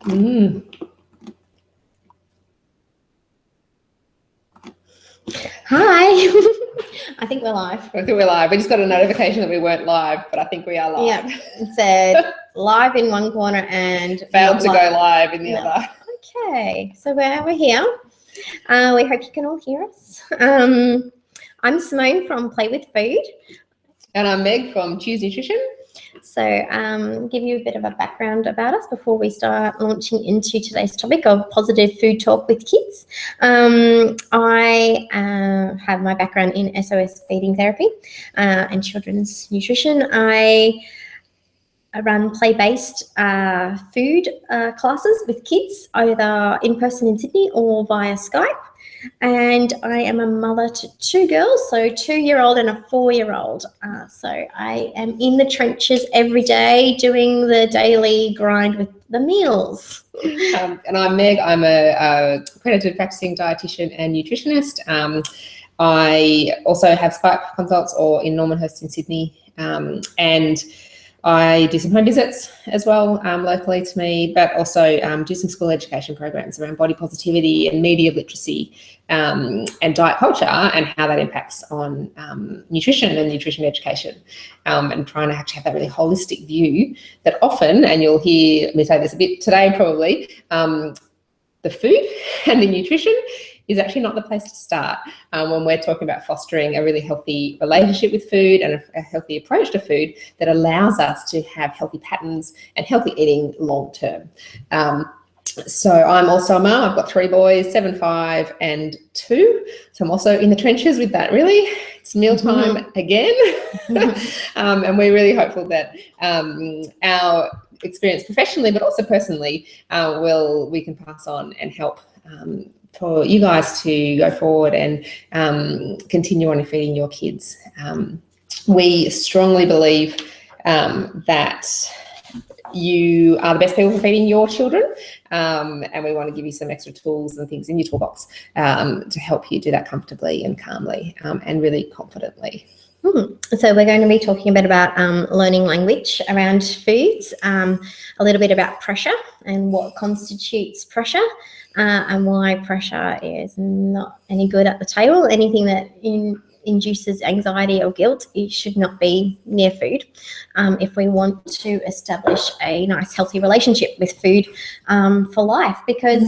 Mm. Hi. I think we're live. I think we're live. We just got a notification that we weren't live, but I think we are live. Yeah, it said live in one corner and failed to go live in the other. Okay, so we're here. We hope you can all hear us. I'm Simone from Play With Food. And I'm Meg from Choose Nutrition. So give you a bit of a background about us before we start launching into today's topic of positive food talk with kids. I have my background in SOS feeding therapy and children's nutrition. I run play-based food classes with kids, either in person in Sydney or via Skype. And I am a mother to two girls, so 2-year-old and a 4-year-old. So I am in the trenches every day doing the daily grind with the meals. And I'm Meg. I'm a accredited practicing dietitian and nutritionist. I also have Skype consults or in Normanhurst in Sydney. And I do some home visits as well locally to me, but also do some school education programs around body positivity and media literacy and diet culture and how that impacts on nutrition and nutrition education, and trying to actually have that really holistic view that often, and you'll hear me say this a bit today probably, the food and the nutrition is actually not the place to start when we're talking about fostering a really healthy relationship with food and a healthy approach to food that allows us to have healthy patterns and healthy eating long term. So I'm also a mum. I've got 3 boys, 7, 5 and 2. So I'm also in the trenches with that really. It's mealtime again. And we're really hopeful that our experience professionally but also personally we can pass on and help for you guys to go forward and continue on feeding your kids. We strongly believe that you are the best people for feeding your children, and we want to give you some extra tools and things in your toolbox to help you do that comfortably and calmly and really confidently. So we're going to be talking a bit about learning language around foods, a little bit about pressure and what constitutes pressure, and why pressure is not any good at the table. Anything that induces anxiety or guilt, it should not be near food if we want to establish a nice healthy relationship with food for life, because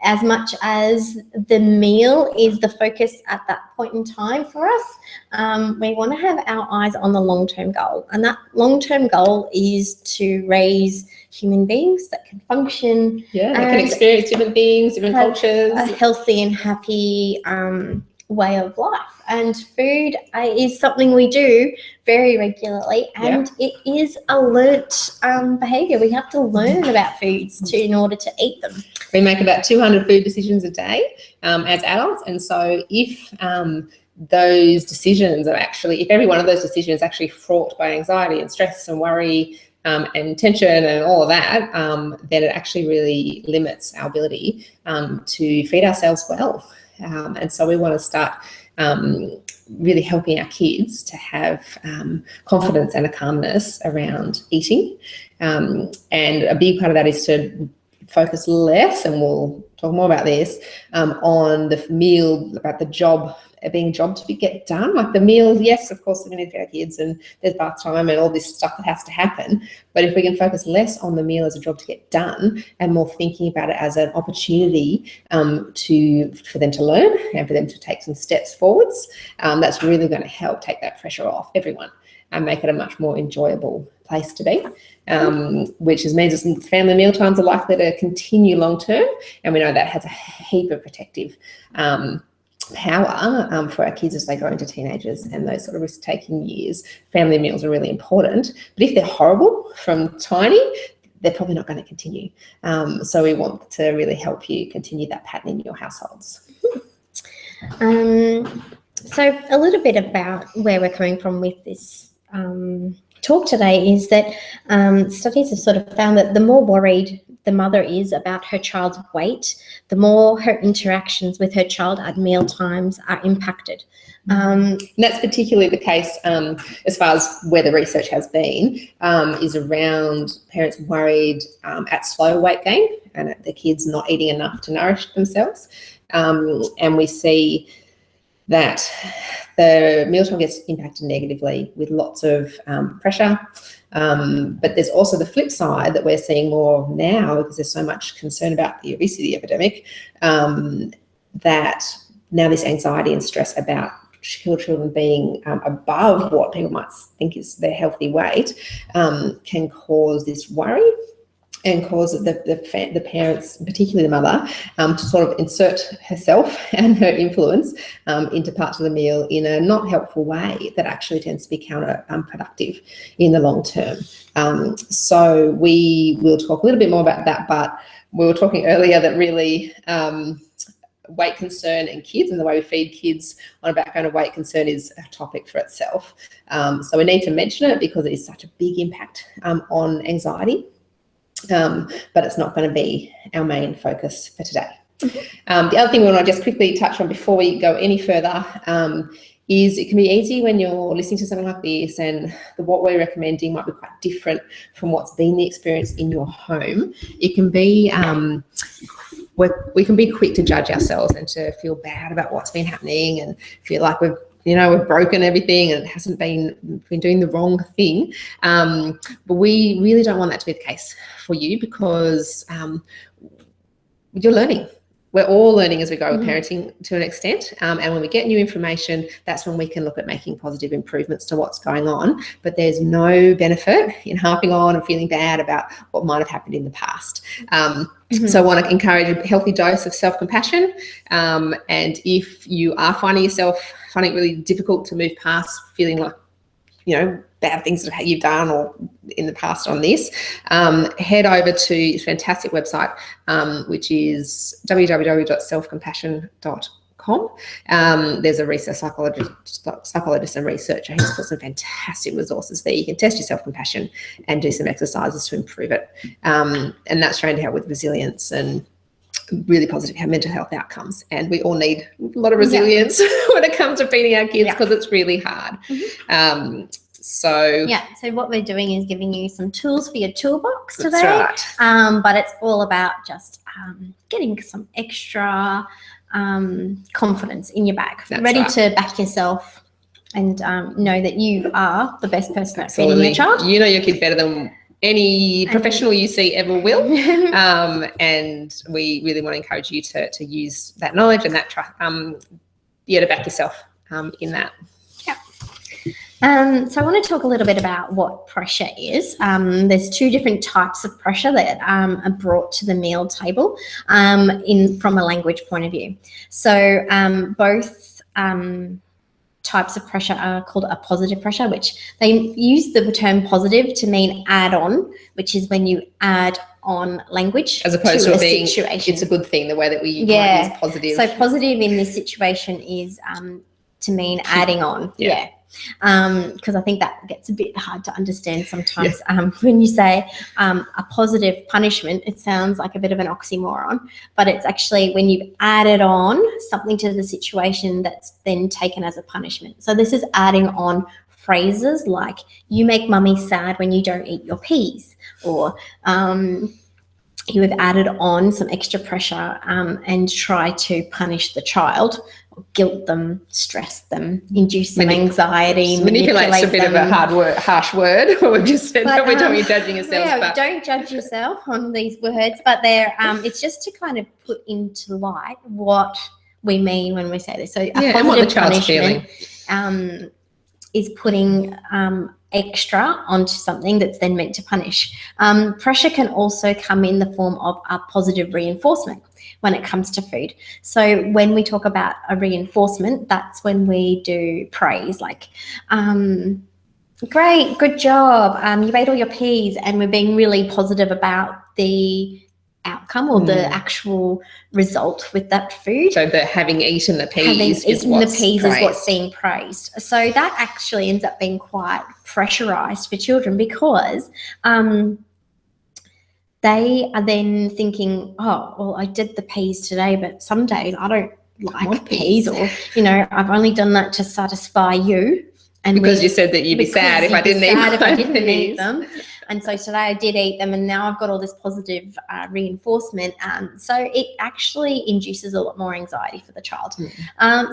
as much as the meal is the focus at that point in time for us, we want to have our eyes on the long-term goal, and that long-term goal is to raise human beings that can function, that can experience different things, different cultures, a healthy and happy way of life. And food is something we do very regularly, and it is a learnt behaviour. We have to learn about foods in order to eat them. We make about 200 food decisions a day as adults, and so if those decisions are actually, if every one of those decisions is actually fraught by anxiety and stress and worry and tension and all of that, then it actually really limits our ability to feed ourselves well. And so we want to start really helping our kids to have confidence and a calmness around eating. And a big part of that is to focus less, and we'll talk more about this, on the meal, about the job, being a job to get done. Like the meal, yes, of course, we need to feed our kids and there's bath time and all this stuff that has to happen. But if we can focus less on the meal as a job to get done and more thinking about it as an opportunity for them to learn and for them to take some steps forwards, that's really going to help take that pressure off everyone and make it a much more enjoyable place to be, which means that family meal times are likely to continue long term, and we know that has a heap of protective power for our kids as they grow into teenagers and those sort of risk-taking years. Family meals are really important, but if they're horrible from tiny, they're probably not going to continue. So we want to really help you continue that pattern in your households. So a little bit about where we're coming from with this talk today is that studies have sort of found that the more worried the mother is about her child's weight, the more her interactions with her child at meal times are impacted. And that's particularly the case as far as where the research has been, is around parents worried at slow weight gain and at the kids not eating enough to nourish themselves. And we see that the mealtime gets impacted negatively with lots of pressure. But there's also the flip side that we're seeing more now, because there's so much concern about the obesity epidemic, that now this anxiety and stress about children being above what people might think is their healthy weight can cause this worry and cause the parents, particularly the mother, to sort of insert herself and her influence into parts of the meal in a not helpful way that actually tends to be counterproductive in the long term. So we will talk a little bit more about that, but we were talking earlier that really weight concern and kids and the way we feed kids on a background of weight concern is a topic for itself. So we need to mention it because it is such a big impact on anxiety. But it's not going to be our main focus for today. The other thing we want to just quickly touch on before we go any further is it can be easy when you're listening to something like this and what we're recommending might be quite different from what's been the experience in your home. It can be we can be quick to judge ourselves and to feel bad about what's been happening and feel like we've broken everything and it hasn't been doing the wrong thing. But we really don't want that to be the case for you, because you're learning. We're all learning as we go with parenting to an extent. And when we get new information, that's when we can look at making positive improvements to what's going on. But there's no benefit in harping on and feeling bad about what might have happened in the past. So I want to encourage a healthy dose of self-compassion. And if you are finding it really difficult to move past feeling like, bad things that you've done or in the past on this, head over to a fantastic website, which is www.selfcompassion.com. There's a research psychologist and researcher who's got some fantastic resources there. You can test your self-compassion and do some exercises to improve it. And that's trying to help with resilience and really positive mental health outcomes. And we all need a lot of resilience when it comes to feeding our kids, because it's really hard. So what we're doing is giving you some tools for your toolbox today. That's right. But it's all about just getting some extra confidence in your bag, ready to back yourself and know that you are the best person at feeding your child. You know your kid better than any professional you see ever will. And we really want to encourage you to use that knowledge and that to back yourself in that. So I want to talk a little bit about what pressure is. There's two different types of pressure that are brought to the meal table from a language point of view. So both types of pressure are called a positive pressure, which they use the term positive to mean add on, which is when you add on language as opposed to being situation. It's a good thing, the way that we use positive. So positive in this situation is to mean adding on. Because I think that gets a bit hard to understand sometimes. When you say a positive punishment, it sounds like a bit of an oxymoron, but it's actually when you've added on something to the situation that's then taken as a punishment. So this is adding on phrases like, you make mummy sad when you don't eat your peas, or you have added on some extra pressure and try to punish the child, or guilt them, stress them, induce some anxiety, manipulate's a bit of a harsh word. We've just said that we're judging ourselves. But don't judge yourself on these words, but they're it's just to kind of put into light what we mean when we say this. So a positive and what the child's punishment feeling is putting extra onto something that's then meant to punish. Pressure can also come in the form of a positive reinforcement when it comes to food. So when we talk about a reinforcement, that's when we do praise, like, great, good job, you ate all your peas, and we're being really positive about the outcome or the actual result with that food. So the having eaten the peas is what's being praised. So that actually ends up being quite pressurized for children, because they are then thinking, oh, well, I did the peas today, but some days I don't like peas, or, you know, I've only done that to satisfy you. And because you said that you'd be sad if I didn't eat them. And so today I did eat them, and now I've got all this positive reinforcement. So it actually induces a lot more anxiety for the child.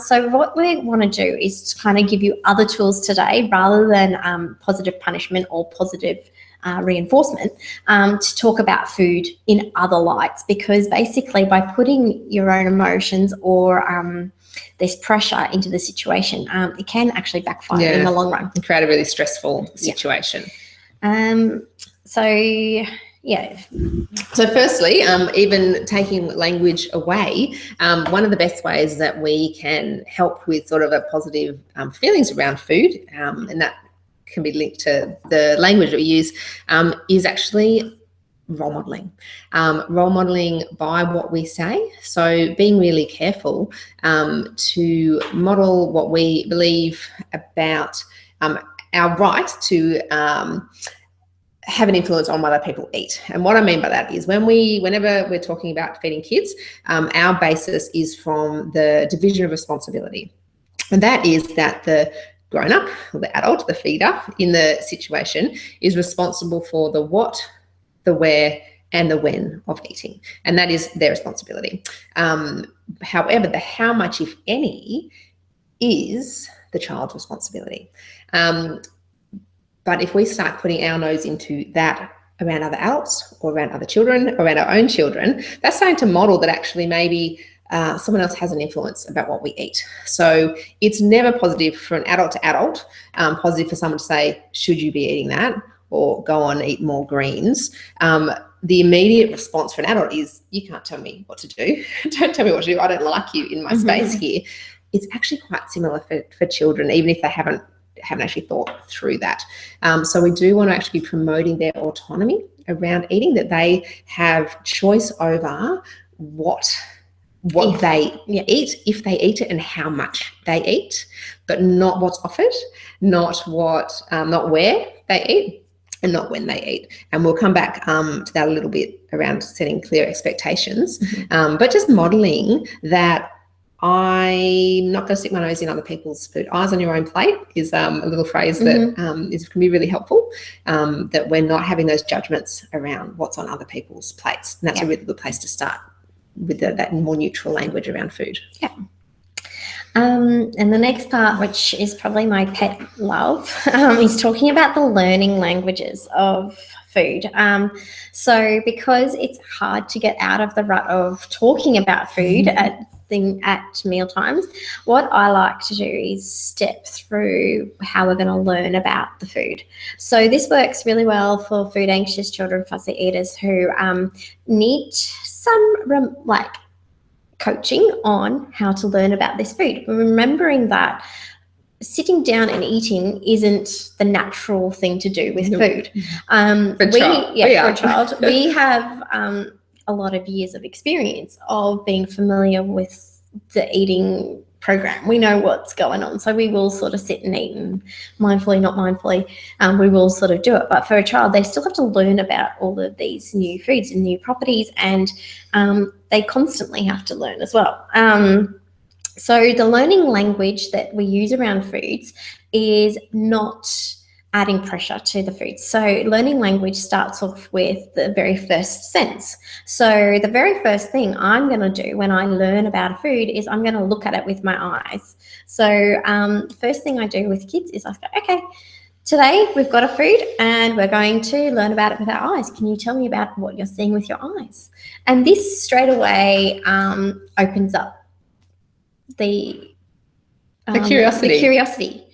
So what we want to do is to kind of give you other tools today, rather than positive punishment or positive reinforcement, to talk about food in other lights, because basically by putting your own emotions or this pressure into the situation, it can actually backfire in the long run and create a really stressful situation. So firstly, even taking language away, one of the best ways that we can help with sort of a positive feelings around food, and that can be linked to the language that we use, is actually role modeling. Role modeling by what we say. So being really careful to model what we believe about our right to have an influence on what other people eat. And what I mean by that is whenever we're talking about feeding kids, our basis is from the division of responsibility. And that is that the grown-up, or the adult, the feeder in the situation, is responsible for the what, the where, and the when of eating. And that is their responsibility. However, the how much, if any, is the child's responsibility. But if we start putting our nose into that around other adults or around other children or around our own children, that's starting to model that actually maybe someone else has an influence about what we eat. So it's never positive for an adult to adult, positive for someone to say, should you be eating that? Or go on, eat more greens. The immediate response for an adult is, you can't tell me what to do. Don't tell me what to do. I don't like you in my space here. It's actually quite similar for children, even if they haven't actually thought through that. So we do want to actually be promoting their autonomy around eating, that they have choice over what they eat, if they eat it, and how much they eat, but not what's offered, not where they eat, and not when they eat. And we'll come back to that a little bit around setting clear expectations, but just modeling that I'm not going to stick my nose in other people's food. Eyes on your own plate is a little phrase that can be really helpful, that we're not having those judgments around what's on other people's plates. And that's a really good place to start with that more neutral language around food. Yeah. And the next part, which is probably my pet love, is talking about the learning languages of food. So because it's hard to get out of the rut of talking about food at meal times, what I like to do is step through how we're going to learn about the food. So this works really well for food anxious children, fussy eaters who need some coaching on how to learn about this food. Remembering that sitting down and eating isn't the natural thing to do with food. For a child, we have a lot of years of experience of being familiar with the eating program. We know what's going on, so we will sort of sit and eat, and mindfully, not mindfully, we will sort of do it. But for a child, they still have to learn about all of these new foods and new properties, and they constantly have to learn as well. So the learning language that we use around foods is not adding pressure to the food. So learning language starts off with the very first sense. So the very first thing I'm going to do when I learn about a food is I'm going to look at it with my eyes. So first thing I do with kids is I go, okay, today we've got a food and we're going to learn about it with our eyes. Can you tell me about what you're seeing with your eyes? And this straight away opens up the curiosity.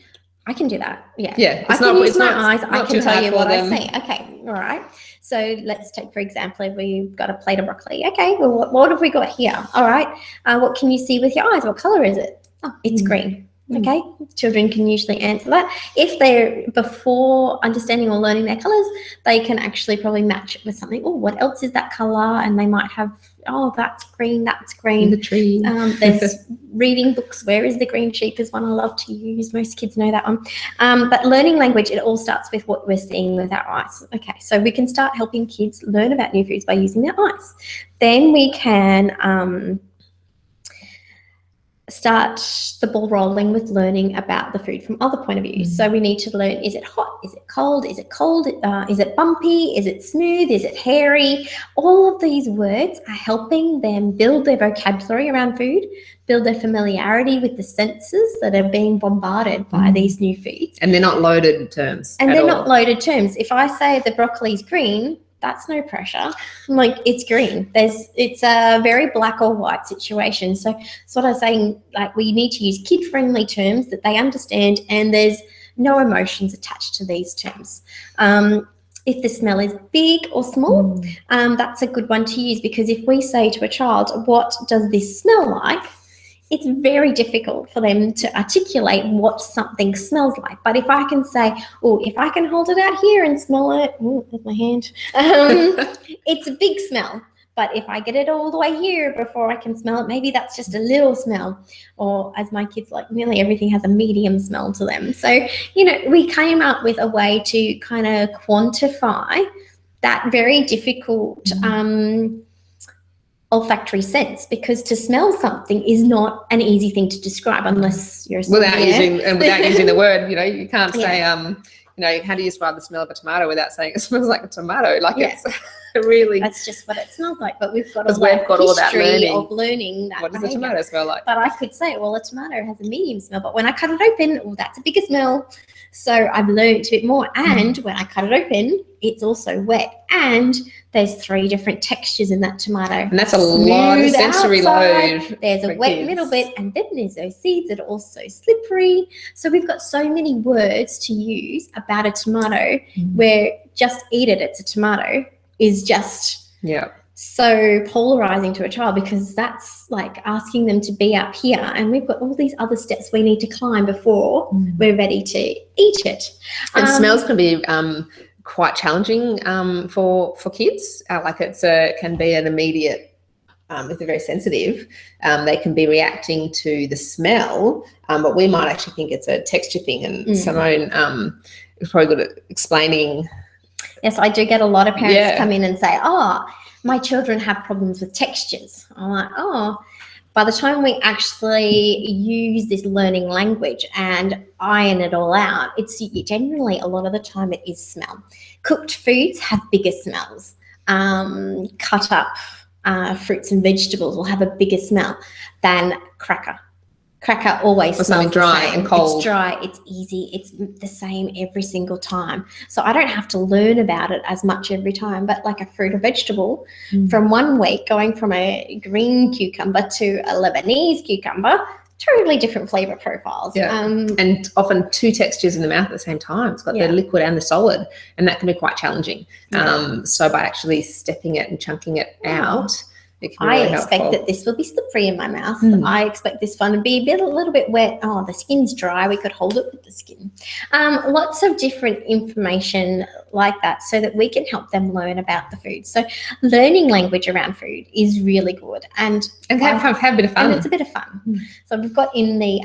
I can do that. Yeah. I can use my eyes. I can tell you what I see. Okay. All right. So let's take, for example, if we've got a plate of broccoli. Okay. Well, what have we got here? All right. What can you see with your eyes? What color is it? Oh, it's green. Okay, children can usually answer that. If they're before understanding or learning their colours, they can actually probably match it with something. Oh, what else is that colour? And they might have, oh, that's green, that's green. The tree. There's reading books. Where is the green sheep is one I love to use. Most kids know that one. But learning language, it all starts with what we're seeing with our eyes. Okay, so we can start helping kids learn about new foods by using their eyes. Then we can start the ball rolling with learning about the food from other point of views. So we need to learn, is it hot? Is it cold? Is it cold? Is it bumpy? Is it smooth? Is it hairy? All of these words are helping them build their vocabulary around food, build their familiarity with the senses that are being bombarded by these new foods. And they're not loaded terms. And they're not loaded terms. If I say the broccoli's green, that's no pressure. Like, it's green. It's a very black or white situation. So that's what I'm saying. Like, we need to use kid-friendly terms that they understand, and there's no emotions attached to these terms. If the smell is big or small, that's a good one to use, because if we say to a child, what does this smell like? It's very difficult for them to articulate what something smells like. But if I can say, oh, if I can hold it out here and smell it, oh, there's my hand, it's a big smell. But if I get it all the way here before I can smell it, maybe that's just a little smell. Or as my kids like, nearly everything has a medium smell to them. So, you know, we came up with a way to kind of quantify that very difficult olfactory sense, because to smell something is not an easy thing to describe unless you're without using the word. You know, you can't say you know, how do you describe the smell of a tomato without saying it smells like a tomato? Like, it's really, that's just what it smells like. But we've got all that learning that. What does a tomato smell like? But I could say, well, a tomato has a medium smell, but when I cut it open, oh, that's a bigger smell. So I've learned a bit more. And when I cut it open, it's also wet, and there's 3 different textures in that tomato. And that's a lot of sensory load. There's a wet middle bit, and then there's those seeds that are also slippery. So we've got so many words to use about a tomato where just eat it, it's a tomato, is just so polarizing to a child, because that's like asking them to be up here, and we've got all these other steps we need to climb before we're ready to eat it. And smells can be quite challenging for kids. Like, can be an immediate, if they're very sensitive, they can be reacting to the smell, but we might actually think it's a texture thing. And Simone is probably good at explaining. Yes, I do get a lot of parents come in and say, oh, my children have problems with textures. I'm like, oh, by the time we actually use this learning language and iron it all out, it's generally, a lot of the time, it is smell. Cooked foods have bigger smells. Cut up fruits and vegetables will have a bigger smell than cracker. Cracker always smells something dry the same. and cold. It's dry, it's easy, it's the same every single time. So I don't have to learn about it as much every time. But like a fruit or vegetable, from one week, going from a green cucumber to a Lebanese cucumber, totally different flavor profiles. And often 2 textures in the mouth at the same time. It's got the liquid and the solid, and that can be quite challenging. So by actually stepping it and chunking it out, it can be really expect helpful. that this will be slippery in my mouth. I expect this one to be a little bit wet. Oh, the skin's dry. We could hold it with the skin. Lots of different information like that, so that we can help them learn about the food. So learning language around food is really good, and have a bit of fun. And it's a bit of fun. So we've got in the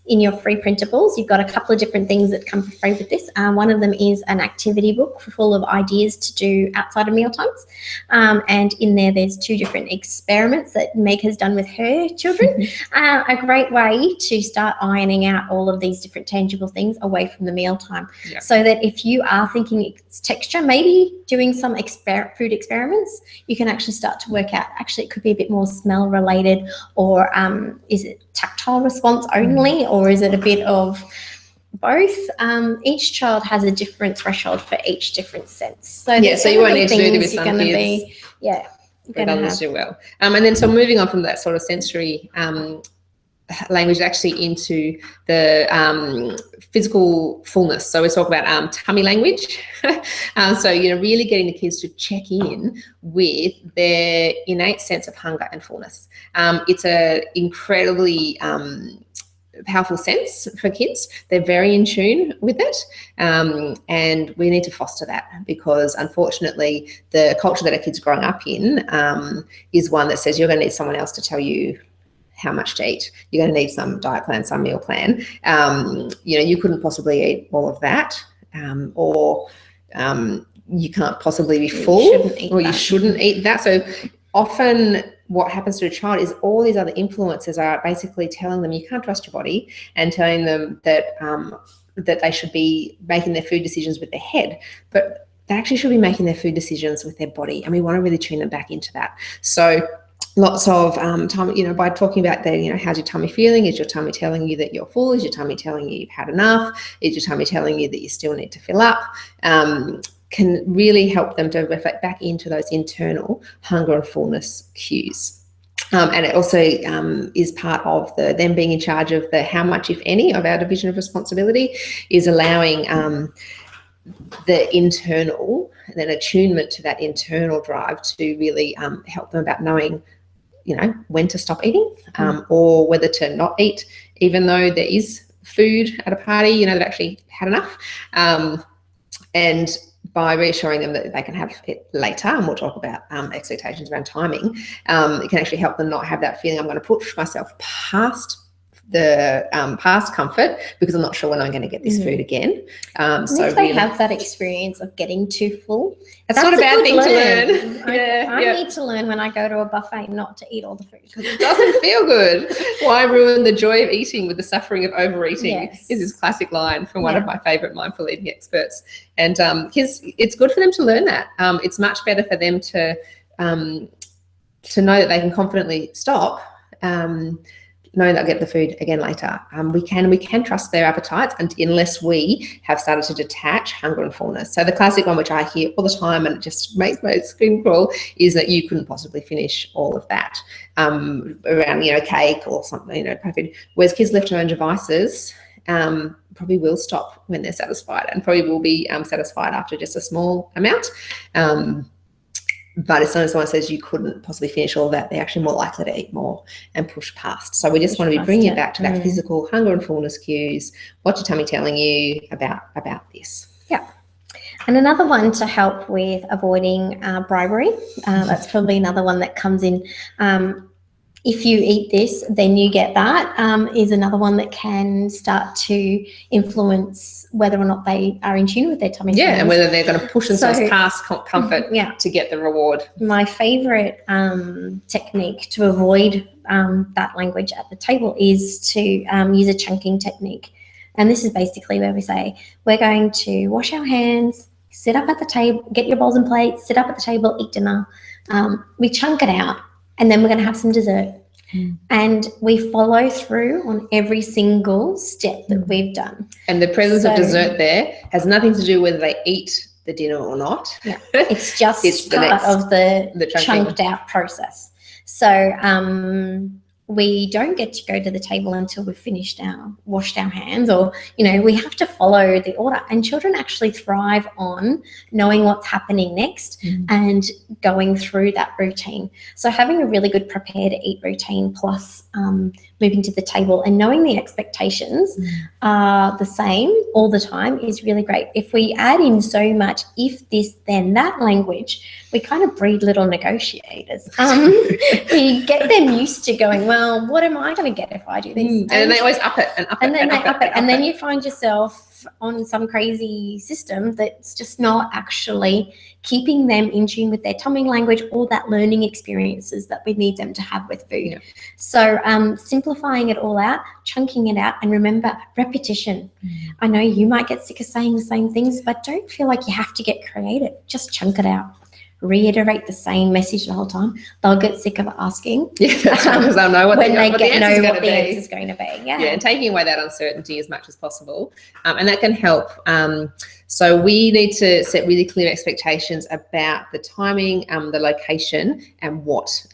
in your free printables, you've got a couple of different things that come for free with this. One of them is an activity book full of ideas to do outside of mealtimes. And in there's 2 different experiments that Meg has done with her children. A great way to start ironing out all of these different tangible things away from the mealtime. So that if you are thinking it's texture, maybe doing some food experiments, you can actually start to work out, actually it could be a bit more smell related, or is it tactile response only, or is it a bit of both? Each child has a different threshold for each different sense. So so you won't need to do this with some kids. But others do well. And then so moving on from that sort of sensory language actually into the physical fullness. So we talk about tummy language. So, you know, really getting the kids to check in with their innate sense of hunger and fullness. It's a incredibly powerful sense for kids. They're very in tune with it, and we need to foster that, because unfortunately the culture that our kids are growing up in is one that says you're going to need someone else to tell you how much to eat. You're going to need some diet plan, some meal plan. You couldn't possibly eat all of that, or you can't possibly be full, you shouldn't eat that. So often what happens to a child is all these other influences are basically telling them you can't trust your body, and telling them that that they should be making their food decisions with their head, but they actually should be making their food decisions with their body, and we want to really tune them back into that. So lots of time, by talking about the, how's your tummy feeling? Is your tummy telling you that you're full? Is your tummy telling you you've had enough? Is your tummy telling you that you still need to fill up? Can really help them to reflect back into those internal hunger and fullness cues. And it also is part of them being in charge of the how much, if any, of our division of responsibility, is allowing the internal, and then attunement to that internal drive to really help them about knowing, when to stop eating, or whether to not eat, even though there is food at a party, they've actually had enough. And by reassuring them that they can have it later, and we'll talk about expectations around timing, it can actually help them not have that feeling, I'm going to push myself past the past comfort because I'm not sure when I'm going to get this food again. So if they have that experience of getting too full, that's not a bad thing to learn. I need to learn when I go to a buffet not to eat all the food. It doesn't feel good. Why ruin the joy of eating with the suffering of overeating? Yes. Is this classic line from one of my favorite mindful eating experts. And it's good for them to learn that. It's much better for them to know that they can confidently stop, knowing they'll get the food again later. We can trust their appetites, and unless we have started to detach hunger and fullness. So the classic one, which I hear all the time, and it just makes my skin crawl, is that you couldn't possibly finish all of that around cake or something, food. Whereas kids left to their own devices probably will stop when they're satisfied, and probably will be satisfied after just a small amount. But as soon as someone says you couldn't possibly finish all of that, they're actually more likely to eat more and push past. So we just want to be bringing it back to that physical hunger and fullness cues. What's your tummy telling you about this? Yeah. And another one to help with avoiding bribery, that's probably another one that comes in. If you eat this, then you get that, is another one that can start to influence whether or not they are in tune with their tummy. Yeah, and whether they're going to push themselves past comfort to get the reward. My favourite technique to avoid that language at the table is to use a chunking technique. And this is basically where we say, we're going to wash our hands, sit up at the table, get your bowls and plates, sit up at the table, eat dinner. We chunk it out. And then we're going to have some dessert. And we follow through on every single step that we've done. And the presence of dessert there has nothing to do whether they eat the dinner or not. Yeah, it's just part of the chunked out process. So we don't get to go to the table until we've washed our hands, or, we have to follow the order. And children actually thrive on knowing what's happening next and going through that routine. So having a really good prepare to eat routine plus moving to the table and knowing the expectations are the same all the time is really great. If we add in so much if this then that language, we kind of breed little negotiators. We get them used to going, well, what am I going to get if I do this? And then they always up it and up it. And then they up it. And then you find yourself on some crazy system that's just not actually keeping them in tune with their tummy language or that learning experiences that we need them to have with food. Yeah. So simplifying it all out, chunking it out, and remember, repetition. I know you might get sick of saying the same things, but don't feel like you have to get creative. Just chunk it out. Reiterate the same message the whole time. They'll get sick of asking. Yeah, that's right, because they'll know what when the know what the answer is going to be. Yeah, and taking away that uncertainty as much as possible, and that can help. So we need to set really clear expectations about the timing, the location, and what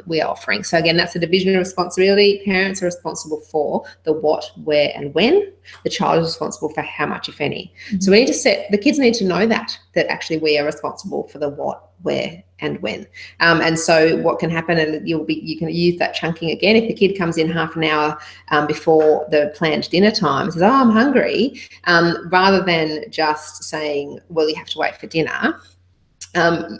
we are offering. So again, that's a division of responsibility. Parents are responsible for the what, where, and when. The child is responsible for how much, if any. So we need to the kids need to know that actually we are responsible for the what, where, and when. And so what can happen, and you can use that chunking again. If the kid comes in half an hour before the planned dinner time and says, oh, I'm hungry, rather than just saying, well, you have to wait for dinner,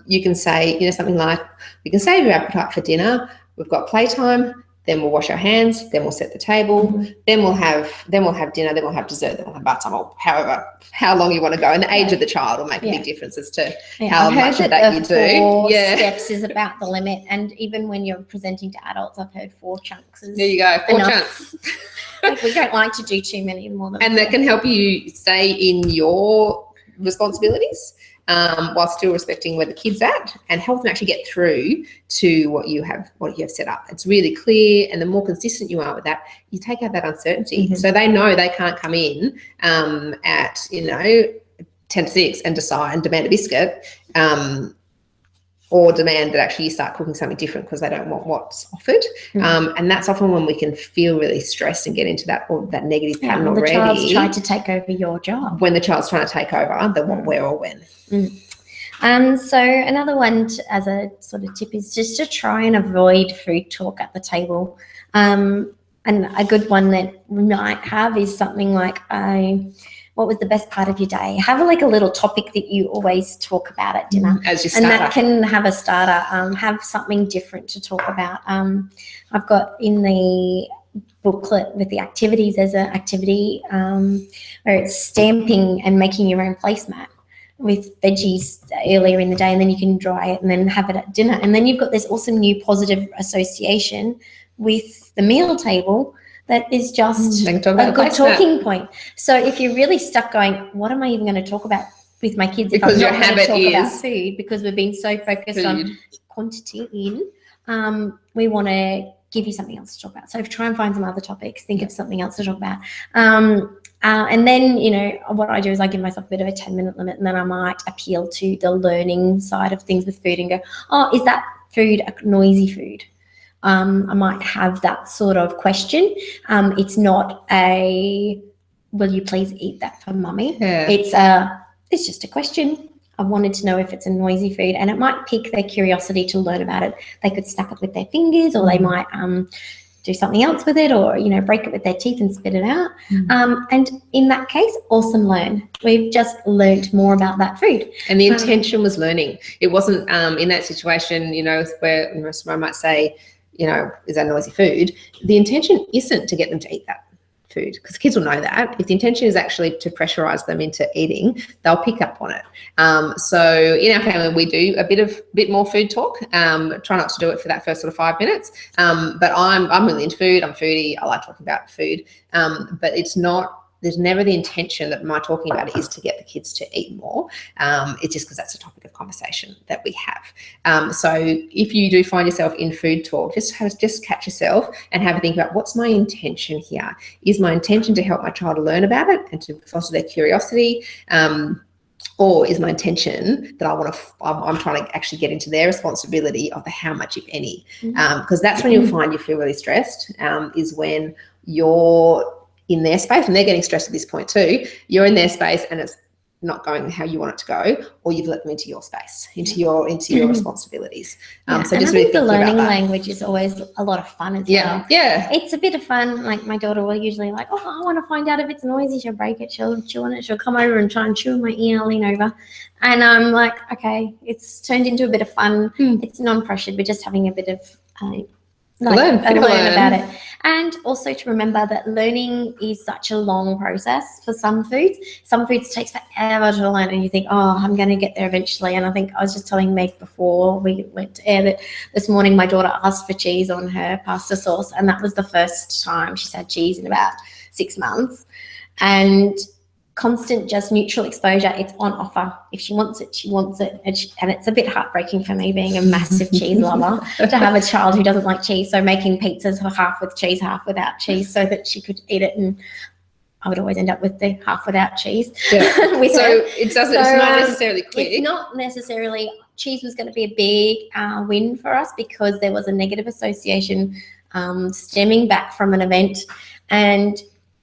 you can say, something like, we can save your appetite for dinner. We've got playtime. Then we'll wash our hands. Then we'll set the table. Then we'll have dinner. Then we'll have dessert. Then we'll have bath time, or how long you want to go. And the age of the child will make a big difference as to how much of that you do. 4 steps is about the limit. And even when you're presenting to adults, I've heard 4 chunks. There you go, 4 chunks. We don't like to do too many more than. And that can help you stay in your responsibilities, while still respecting where the kid's at, and help them actually get through to what you have set up. It's really clear, and the more consistent you are with that, you take out that uncertainty. So they know they can't come in at 10 to 6 and decide and demand a biscuit, or demand that actually you start cooking something different because they don't want what's offered. And that's often when we can feel really stressed and get into that negative pattern already. The child's tried to take over your job. When the child's trying to take over the what, where, or when. So another one as a sort of tip is just to try and avoid food talk at the table. And a good one that we might have is something like, what was the best part of your day? Have a little topic that you always talk about at dinner. As your starter. And that can have a starter, have something different to talk about. I've got in the booklet with the activities, there's an activity where it's stamping and making your own placemat with veggies earlier in the day, and then you can dry it and then have it at dinner. And then you've got this awesome new positive association with the meal table that is just a good talking point. So if you're really stuck going, what am I even going to talk about with my kids if I'm not going to talk about food, because we've been so focused on quantity we want to give you something else to talk about. So try and find some other topics, think of something else to talk about. And then, what I do is I give myself a bit of a 10-minute limit, and then I might appeal to the learning side of things with food and go, oh, is that food a noisy food? I might have that sort of question. It's not a, will you please eat that for mummy? Yeah. It's just a question. I wanted to know if it's a noisy food, and it might pique their curiosity to learn about it. They could snack it with their fingers, or they might do something else with it, or break it with their teeth and spit it out. And in that case, awesome learn. We've just learnt more about that food. And the intention was learning. It wasn't in that situation, where someone might say, is that noisy food? The intention isn't to get them to eat that food, because kids will know that. If the intention is actually to pressurize them into eating, they'll pick up on it. So in our family, we do a bit more food talk. Try not to do it for that first sort of 5 minutes. But I'm really into food. I'm a foodie. I like talking about food. But there's never the intention that my talking about it is to get the kids to eat more. It's just because that's a topic of conversation that we have. So if you do find yourself in food talk, just catch yourself and have a think about, what's my intention here? Is my intention to help my child learn about it and to foster their curiosity? Or is my intention that I'm trying to actually get into their responsibility of the how much, if any? Because that's when you'll find you feel really stressed, is when you're in their space, and they're getting stressed at this point too. You're in their space and it's not going how you want it to go, or you've let them into your space, into your responsibilities. So and just I really think the learning about that. language is always a lot of fun as well. Yeah. It's a bit of fun. Like my daughter will usually I want to find out if it's noisy. She'll break it. She'll chew on it. She'll come over and try and chew in my ear. I'll lean over, and I'm like, okay, it's turned into a bit of fun. It's non-pressured. We're just having a bit of learn about it. And also to remember that learning is such a long process for some foods. Some foods takes forever to learn, and you think, oh, I'm going to get there eventually. And I think I was just telling Meg before we went to air that this morning my daughter asked for cheese on her pasta sauce, and that was the first time she's had cheese in about 6 months. And constant just neutral exposure, it's on offer. If she wants it, she wants it. And it's a bit heartbreaking for me, being a massive cheese lover, to have a child who doesn't like cheese. So making pizzas half with cheese, half without cheese, so that she could eat it, and I would always end up with the half without cheese. Yeah. It's not necessarily quick. It's not necessarily. Cheese was going to be a big win for us, because there was a negative association stemming back from an event, and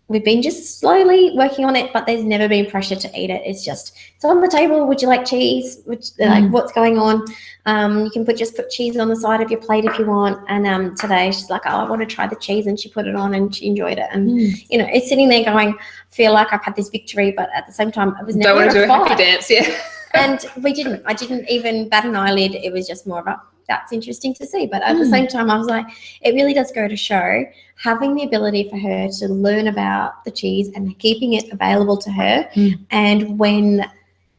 we've been just slowly working on it, but there's never been pressure to eat it. It's just, it's on the table. Would you like cheese? Like, what's going on? You can just put cheese on the side of your plate if you want. And today she's like, oh, I want to try the cheese, and she put it on and she enjoyed it. And you know, it's sitting there going, feel like I've had this victory, but at the same time, it was never Don't want to do a fight. happy dance, yeah. And I didn't even bat an eyelid. It was just more of a, that's interesting to see. But at the same time, I was like, it really does go to show having the ability for her to learn about the cheese and keeping it available to her. And when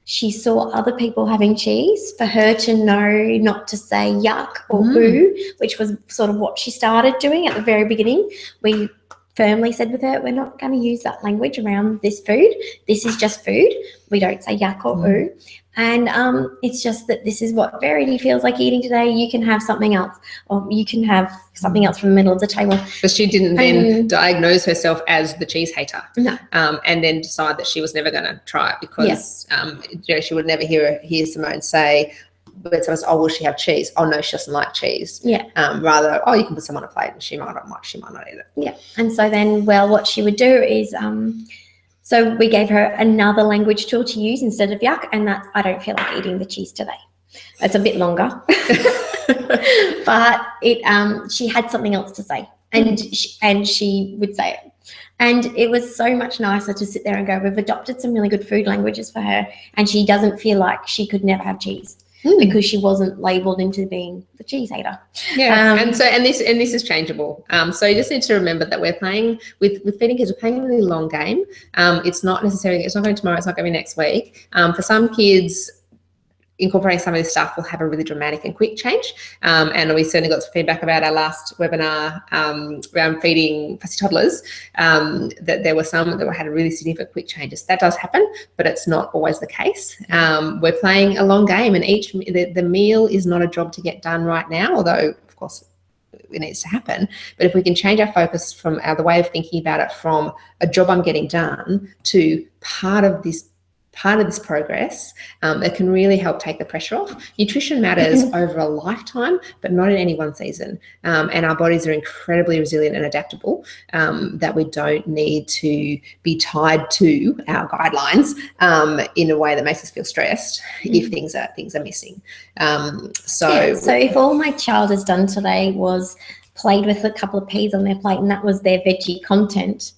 she saw other people having cheese, for her to know not to say yuck or boo, which was sort of what she started doing at the very beginning. We firmly said with her, we're not going to use that language around this food. This is just food. We don't say yuck or ooh. And it's just that this is what Verity feels like eating today. You can have something else, or you can have something else from the middle of the table. But she didn't then diagnose herself as the cheese hater. No. And then decide that she was never going to try it because you know, she would never hear Simone say, but someone says, oh, will she have cheese? Oh, no, she doesn't like cheese. Yeah. Rather, oh, you can put some on a plate and she might not eat it. Yeah. And so then, well, what she would do is, so we gave her another language tool to use instead of yuck, and that's, I don't feel like eating the cheese today. It's a bit longer, but she had something else to say, and she would say it. And it was so much nicer to sit there and go, we've adopted some really good food languages for her, and she doesn't feel like she could never have cheese. Because she wasn't labelled into being the cheese hater. Yeah, and this is changeable. So you just need to remember that we're playing with feeding kids. We're playing a really long game. It's not going tomorrow. It's not going to be next week. For some kids, incorporating some of this stuff will have a really dramatic and quick change. And we certainly got some feedback about our last webinar around feeding fussy toddlers, that there were some that had a really significant quick changes. That does happen, but it's not always the case. We're playing a long game, and the meal is not a job to get done right now, although, of course, it needs to happen. But if we can change our focus from the way of thinking about it from a job I'm getting done to part of this progress, it can really help take the pressure off. Nutrition matters over a lifetime, but not in any one season. And our bodies are incredibly resilient and adaptable, that we don't need to be tied to our guidelines in a way that makes us feel stressed if things are missing. So if all my child has done today was played with a couple of peas on their plate and that was their veggie content,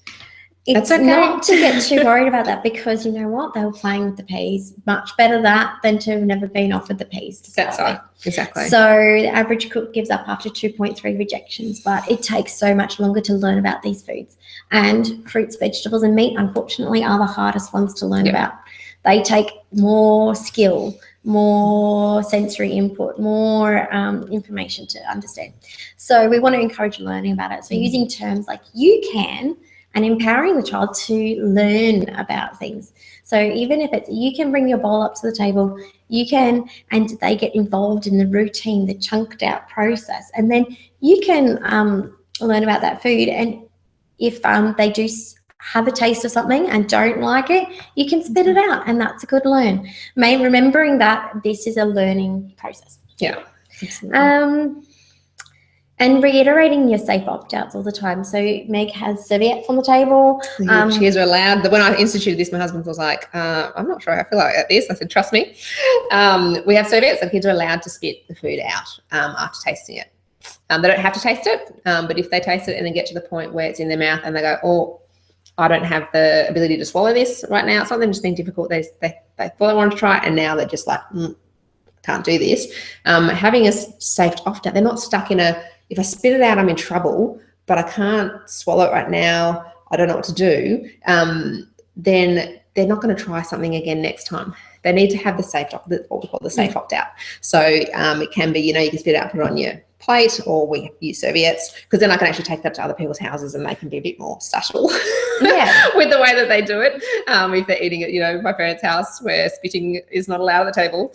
it's not to get too worried about that, because you know what, they were playing with the peas. Much better that than to have never been offered the peas. That's right, exactly. So the average cook gives up after 2.3 rejections, but it takes so much longer to learn about these foods. And fruits, vegetables, and meat, unfortunately, are the hardest ones to learn about. They take more skill, more sensory input, more information to understand. So we want to encourage learning about it. So using terms like "you can," and empowering the child to learn about things. So even if it's, you can bring your bowl up to the table, you can, and they get involved in the routine, the chunked out process, and then you can learn about that food. And if they do have a taste of something and don't like it, you can spit it out, and that's a good learn. Remembering that this is a learning process. Yeah. And reiterating your safe opt-outs all the time. So Meg has serviettes on the table. Kids are allowed. When I instituted this, my husband was like, I'm not sure I feel like this. I said, trust me. We have serviettes, and kids are allowed to spit the food out after tasting it. They don't have to taste it, but if they taste it and then get to the point where it's in their mouth and they go, oh, I don't have the ability to swallow this right now. It's not them just being difficult. They thought they wanted to try it, and now they're just like, can't do this. Having a safe opt-out, they're not stuck in if I spit it out, I'm in trouble, but I can't swallow it right now, I don't know what to do, then they're not going to try something again next time. They need to have the safe, what we call the safe opt-out. So it can be, you can spit it out, put it on your plate, or we use serviettes, because then I can actually take that to other people's houses and they can be a bit more subtle with the way that they do it. If they're eating at, my parents' house where spitting is not allowed at the table,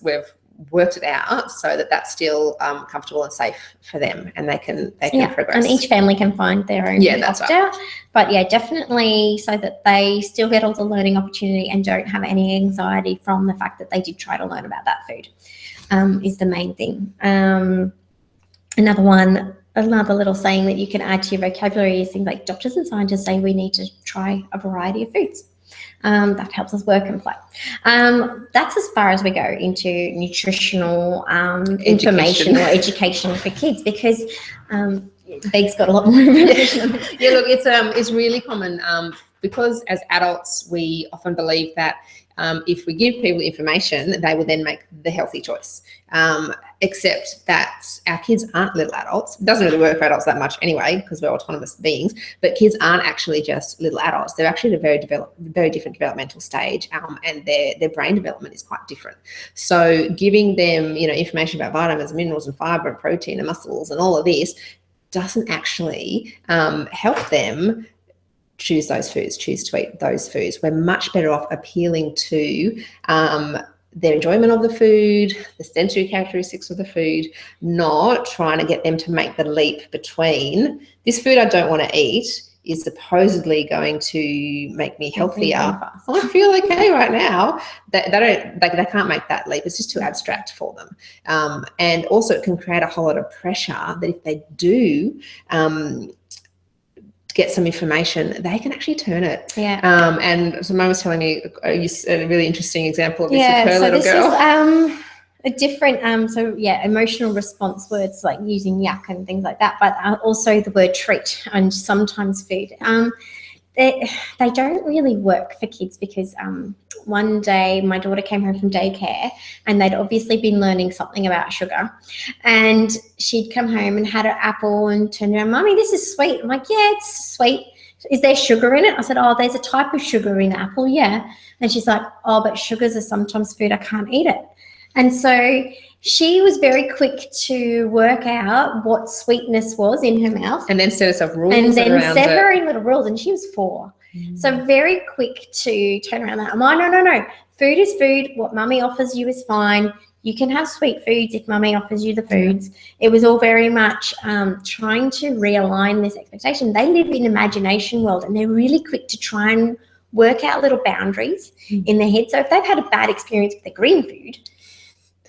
we've worked it out so that that's still comfortable and safe for them, and they can progress. And each family can find their own opt-out. But definitely so that they still get all the learning opportunity and don't have any anxiety from the fact that they did try to learn about that food, is the main thing. Another little saying that you can add to your vocabulary is things like doctors and scientists say we need to try a variety of foods. That helps us work and play. That's as far as we go into nutritional information or education for kids, because Beg's got a lot more information. Yeah, look, it's really common because as adults we often believe that if we give people information, they will then make the healthy choice. Except that our kids aren't little adults. It doesn't really work for adults that much anyway, because we're autonomous beings, but kids aren't actually just little adults. They're actually at a very different developmental stage, and their brain development is quite different. So giving them, information about vitamins, minerals and fiber and protein and muscles and all of this doesn't actually help them choose those foods, choose to eat those foods. We're much better off appealing to their enjoyment of the food, the sensory characteristics of the food, not trying to get them to make the leap between this food I don't want to eat is supposedly going to make me healthier. I feel okay right now. They can't make that leap. It's just too abstract for them. And also it can create a whole lot of pressure that if they do get some information, they can actually turn it. Yeah. And Simone was telling me a really interesting example of this with her little girl. Was, a different, emotional response words like using yuck and things like that, but also the word treat and sometimes food. They don't really work for kids because one day my daughter came home from daycare and they'd obviously been learning something about sugar, and she'd come home and had an apple and turned around, "Mummy, this is sweet." I'm like, "Yeah, it's sweet. Is there sugar in it?" I said, "Oh, there's a type of sugar in apple, yeah." And she's like, "Oh, but sugars are sometimes food. I can't eat it." And so she was very quick to work out what sweetness was in her mouth. And then set herself rules and then around set it. her own little rules, and she was 4. So very quick to turn around that. I'm like, no. Food is food. What Mummy offers you is fine. You can have sweet foods if Mummy offers you the foods. It was all very much trying to realign this expectation. They live in imagination world, and they're really quick to try and work out little boundaries in their head. So if they've had a bad experience with the green food,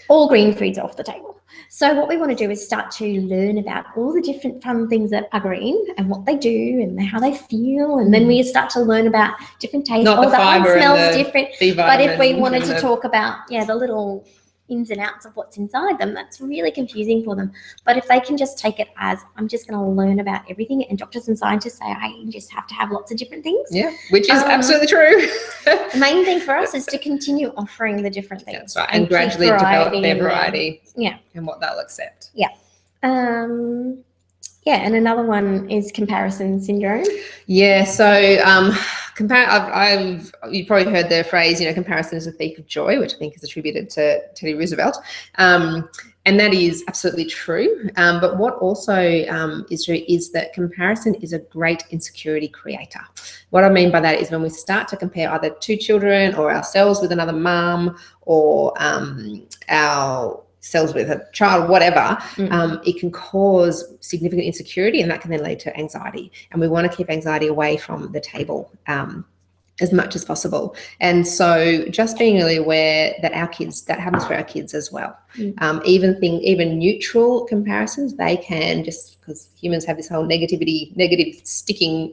all green foods are off the table. So what we want to do is start to learn about all the different fun things that are green and what they do and how they feel. And then we start to learn about different tastes. Not the that one fibre smells different. But if we wanted and to talk about, the little ins and outs of what's inside them, that's really confusing for them. But if they can just take it as, I'm just going to learn about everything, and doctors and scientists say I just have to have lots of different things. Yeah, which is absolutely true. The main thing for us is to continue offering the different things. That's right, and gradually develop their variety. Yeah. And what they'll accept. Yeah. And another one is comparison syndrome. Yeah, so you've probably heard the phrase, comparison is a thief of joy, which I think is attributed to Teddy Roosevelt. And that is absolutely true. But what also is true is that comparison is a great insecurity creator. What I mean by that is when we start to compare either two children or ourselves with another mum or ourselves with a child, whatever, it can cause significant insecurity, and that can then lead to anxiety. And we want to keep anxiety away from the table as much as possible. And so just being really aware that that happens for our kids as well. Even neutral comparisons, they can, just because humans have this whole negative sticking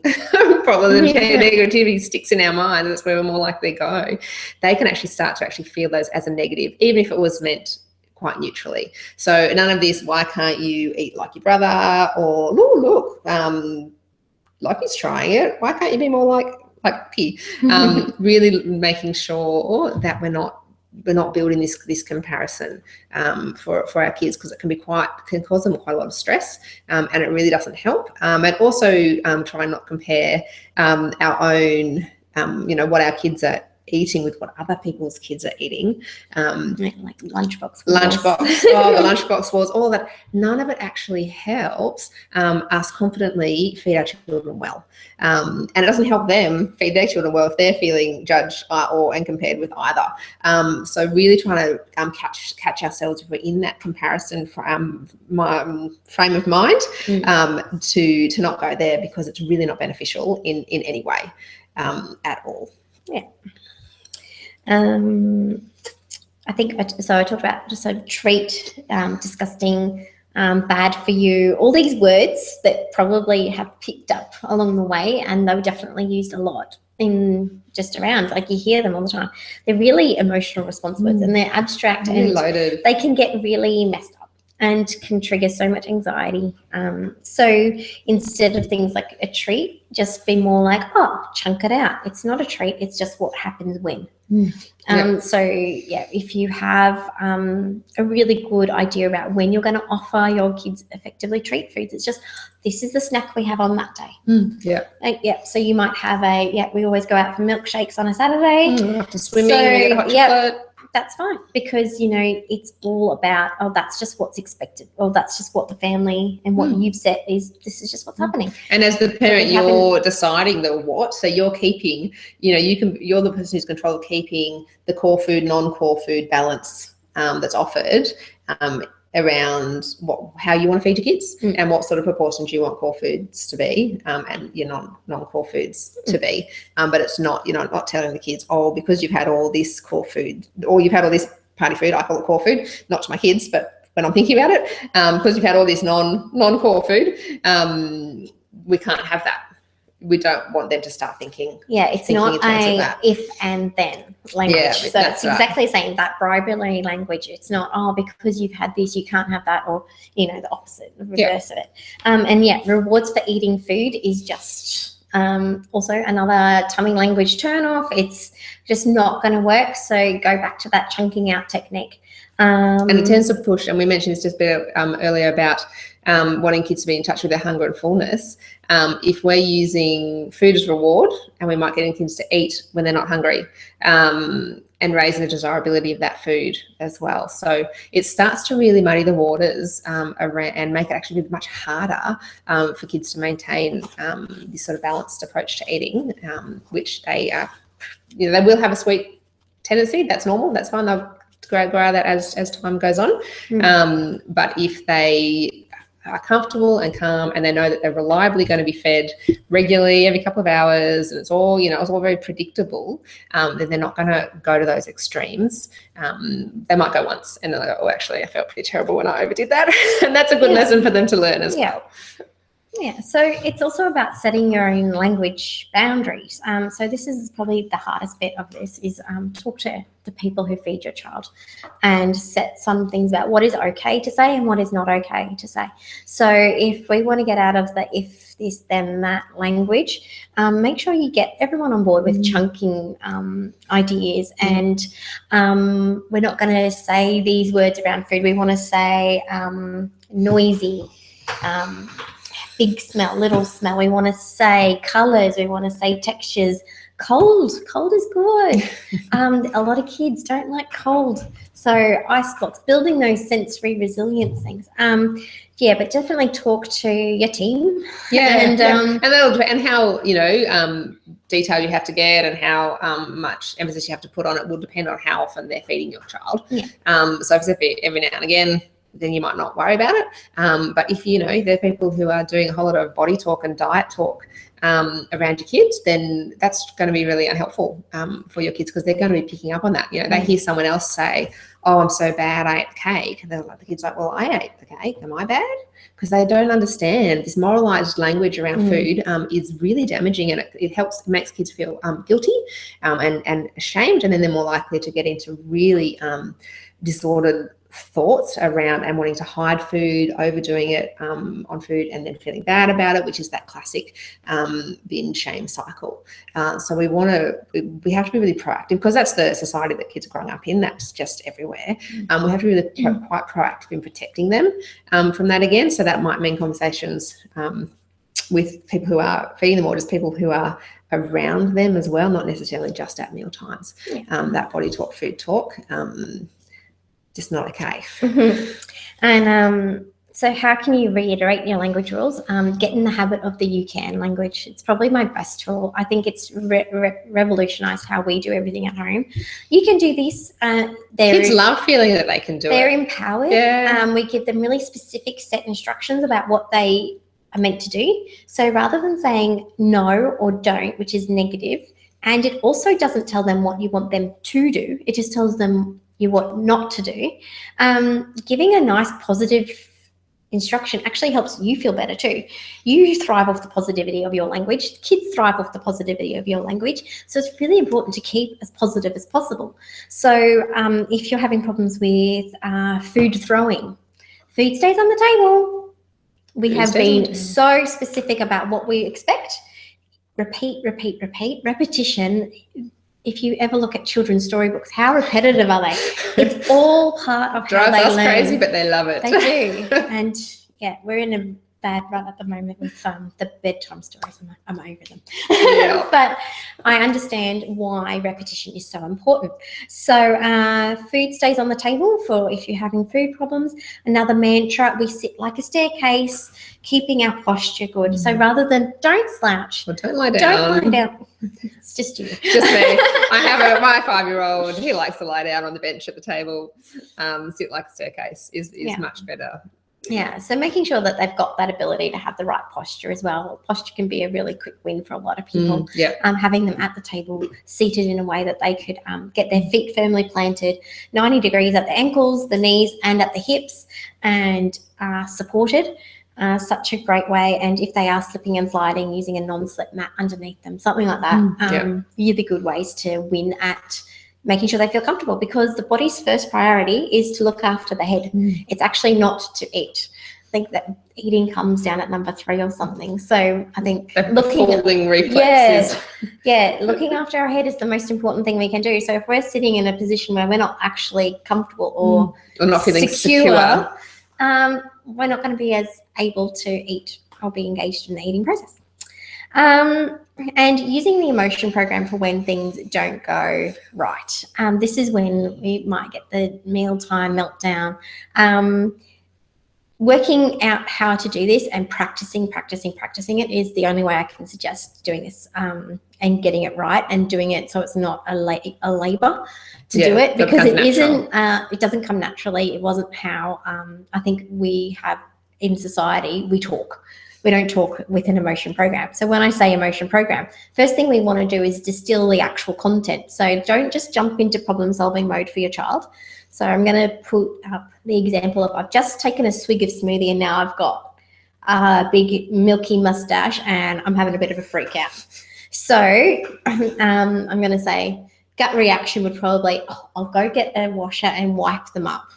problem, negativity sticks in our mind, that's where we're more likely to go. They can actually start to feel those as a negative, even if it was meant quite neutrally. So none of this, why can't you eat like your brother, or look, Lockie's trying it, why can't you be more like P? Really making sure that we're not building this comparison for our kids, because it can cause them quite a lot of stress, and it really doesn't help. And also try and not compare our own, what our kids are eating with what other people's kids are eating. Like lunchbox. The lunchbox wars, all that. None of it actually helps us confidently feed our children well. And it doesn't help them feed their children well if they're feeling judged and compared with either. So really trying to catch ourselves if we're in that comparison frame of mind, to not go there, because it's really not beneficial in any way at all. Yeah. I think so. I talked about just a treat, disgusting, bad for you, all these words that probably have picked up along the way, and they were definitely used a lot in just around, like you hear them all the time. They're really emotional response words, and they're abstract Really and loaded. they can get really messed up and can trigger so much anxiety. So instead of things like a treat, just be more like, oh, chunk it out. It's not a treat. It's just what happens when. So yeah, if you have a really good idea about when you're going to offer your kids effectively treat foods, it's just, this is the snack we have on that day. So you might have we always go out for milkshakes on a Saturday. After swimming, we get a hot chocolate. That's fine, because it's all about, oh, that's just what's expected, or that's just what the family and what you've set is, this is just what's happening. And as the parent, you're deciding the what, so you're keeping, you're the person who's control of keeping the core food, non-core food balance that's offered around how you want to feed your kids and what sort of proportions you want core foods to be and your non-core foods to be. But it's not, not telling the kids, oh, because you've had all this core food or you've had all this party food, I call it core food, not to my kids, but when I'm thinking about it, because you've had all this non-core food, we can't have that. We don't want them to start thinking. Yeah, it's not a if and then language. Yeah, so it's exactly saying that bribery language. It's not, oh, because you've had this, you can't have that, or, the opposite, the reverse of it. And rewards for eating food is just also another tummy language turn off. It's just not going to work. So go back to that chunking out technique. And it tends to push, and we mentioned this just a bit earlier about wanting kids to be in touch with their hunger and fullness. If we're using food as reward, and we might get kids to eat when they're not hungry, and raising the desirability of that food as well. So it starts to really muddy the waters around, and make it actually be much harder for kids to maintain this sort of balanced approach to eating, which they will have a sweet tendency. That's normal. That's fine. They'll grow that as time goes on. But if they are comfortable and calm, and they know that they're reliably going to be fed regularly every couple of hours, and it's all very predictable, then they're not going to go to those extremes. They might go once and then they go, oh, actually, I felt pretty terrible when I overdid that. And that's a good lesson for them to learn as well. Yeah, so it's also about setting your own language boundaries. So this is probably the hardest bit of this, is talk to the people who feed your child and set some things about what is okay to say and what is not okay to say. So if we want to get out of the if this, then that language, make sure you get everyone on board with chunking ideas. And we're not going to say these words around food. We want to say noisy, big smell, little smell. We want to say colours. We want to say textures. Cold is good. A lot of kids don't like cold. So ice blocks, building those sensory resilience things. But definitely talk to your team. And how detailed you have to get, and how much emphasis you have to put on it will depend on how often they're feeding your child. So if every now and again, then you might not worry about it. But if there are people who are doing a whole lot of body talk and diet talk around your kids, then that's going to be really unhelpful for your kids, because they're going to be picking up on that. They hear someone else say, oh, I'm so bad, I ate the cake. And the kid's like, well, I ate the cake. Am I bad? Because they don't understand this moralized language around food is really damaging, and it makes kids feel guilty and ashamed, and then they're more likely to get into really disordered thoughts around and wanting to hide food, overdoing it on food, and then feeling bad about it, which is that classic binge shame cycle. So we have to be really proactive, because that's the society that kids are growing up in. That's just everywhere. We have to be really quite proactive in protecting them from that again. So that might mean conversations with people who are feeding them, or just people who are around them as well, not necessarily just at meal times. That body talk, food talk, just not okay. And so how can you reiterate your language rules? Get in the habit of the you can language. It's probably my best tool. I think it's revolutionized how we do everything at home. You can do this. Kids love feeling that they can do it. They're empowered. We give them really specific set instructions about what they are meant to do. So rather than saying no or don't, which is negative, and it also doesn't tell them what you want them to do, it just tells them you what not to do. Giving a nice positive instruction actually helps you feel better too. You thrive off the positivity of your language. Kids thrive off the positivity of your language. So it's really important to keep as positive as possible. So if you're having problems with food throwing, food stays on the table. We have been so specific about what we expect. Repeat, repeat, repeat. Repetition. If you ever look at children's storybooks, how repetitive are they? It's all part of how they learn. Drives us crazy, but they love it. They do. And yeah, we're in a bad run at the moment with the bedtime stories. I'm over them. Yeah. But I understand why repetition is so important. So food stays on the table for if you're having food problems. Another mantra, we sit like a staircase, keeping our posture good. So rather than don't slouch. Well, don't lie down. Don't lie down. It's just you. Just me. I have my 5-year-old. He likes to lie down on the bench at the table. Sit like a staircase is much better. Yeah, so making sure that they've got that ability to have the right posture as well. Posture can be a really quick win for a lot of people. Having them at the table, seated in a way that they could get their feet firmly planted, 90 degrees at the ankles, the knees, and at the hips, and supported. Such a great way. And if they are slipping and sliding, using a non-slip mat underneath them, something like that. You're the good ways to win at making sure they feel comfortable, because the body's first priority is to look after the head. It's actually not to eat. I think that eating comes down at number 3 or something. So I think falling reflexes. Looking after our head is the most important thing we can do. So if we're sitting in a position where we're not actually comfortable or not feeling secure, we're not going to be as able to eat or be engaged in the eating process. And using the emotion program for when things don't go right. This is when we might get the mealtime meltdown. Working out how to do this and practicing it is the only way I can suggest doing this, and getting it right and doing it so it's not a labor to do it, because it doesn't come naturally. It wasn't how I think we have in society. We talk. We don't talk with an emotion program. So when I say emotion program, first thing we want to do is distill the actual content. So don't just jump into problem solving mode for your child. So I'm going to put up the example of I've just taken a swig of smoothie and now I've got a big milky mustache and I'm having a bit of a freak out. So I'm going to say gut reaction would probably, I'll go get a washer and wipe them up.